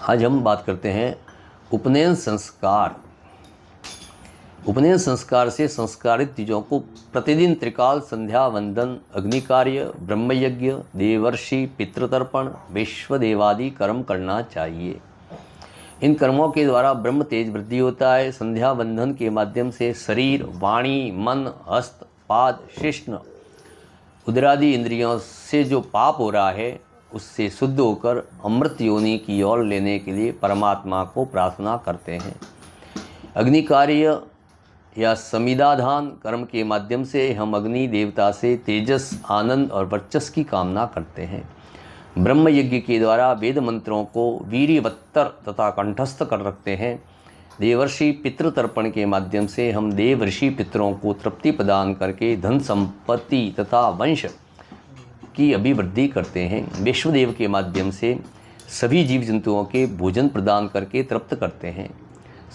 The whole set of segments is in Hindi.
आज हम बात करते हैं उपनयन संस्कार। उपनयन संस्कार से संस्कारित चीज़ों को प्रतिदिन त्रिकाल संध्या वंदन, अग्नि कार्य, ब्रह्मयज्ञ, देवर्षि पितृतर्पण, विश्वदेवादि कर्म करना चाहिए। इन कर्मों के द्वारा ब्रह्म तेज वृद्धि होता है। संध्या वंदन के माध्यम से शरीर, वाणी, मन, हस्त, पाद, शिश्न, उदरादि इंद्रियों से जो पाप हो रहा है उससे शुद्ध होकर अमृत योनि की ओर लेने के लिए परमात्मा को प्रार्थना करते हैं। अग्नि कार्य या समिदाधान कर्म के माध्यम से हम अग्नि देवता से तेजस, आनंद और वर्चस्व की कामना करते हैं। ब्रह्म यज्ञ के द्वारा वेद मंत्रों को वीर्यवत्तर तथा कंठस्थ कर रखते हैं। देवर्षि पितृतर्पण के माध्यम से हम देवर्षि पितरों को तृप्ति प्रदान करके धन संपत्ति तथा वंश की अभिवृद्धि करते हैं। विश्वदेव के माध्यम से सभी जीव जंतुओं के भोजन प्रदान करके तृप्त करते हैं।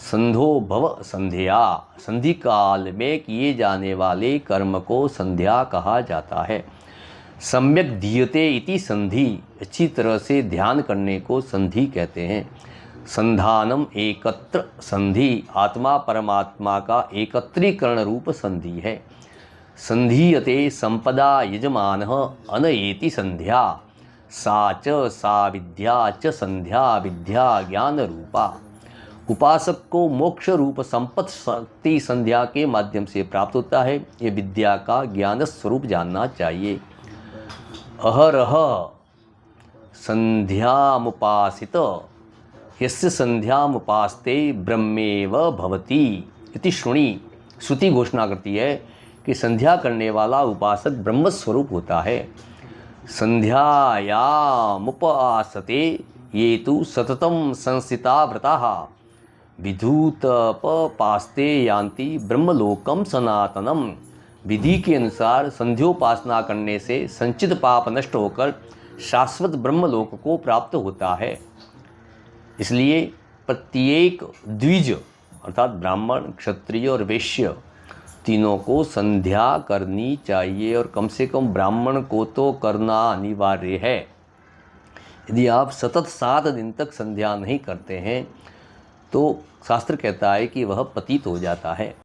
संधो भव संध्या, संधि काल में किए जाने वाले कर्म को संध्या कहा जाता है। सम्यक धीयते इति संधि, अच्छी तरह से ध्यान करने को संधि कहते हैं। संधानम एकत्र संधि, आत्मा परमात्मा का एकत्रीकरण रूप संधि है। संधीयते संपदा यजमानः अनयेति संध्या, सा च सा विद्या च संध्या विद्या ज्ञान रूपा। उपासक को मोक्ष रूप संपत् शक्ति संध्या के माध्यम से प्राप्त होता है। ये विद्या का ज्ञान स्वरूप जानना चाहिए। अहरह संध्यामुपासित यस्य संध्यामुपास्ते ब्रह्मेव भवति इति श्रुणि। श्रुति घोषणा करती है कि संध्या करने वाला उपासक ब्रह्म स्वरूप होता है। संध्यायामुपासते ये तु सततं संस्थिता व्रताः, विधूतपपास्ते यान्ति ब्रह्मलोकम सनातनम। विधि के अनुसार संध्योपासना करने से संचित पाप नष्ट होकर शाश्वत ब्रह्मलोक को प्राप्त होता है। इसलिए प्रत्येक द्विज अर्थात ब्राह्मण, क्षत्रिय और वैश्य तीनों को संध्या करनी चाहिए और कम से कम ब्राह्मण को तो करना अनिवार्य है। यदि आप सतत 7 दिन तक संध्या नहीं करते हैं तो शास्त्र कहता है कि वह पतित हो जाता है।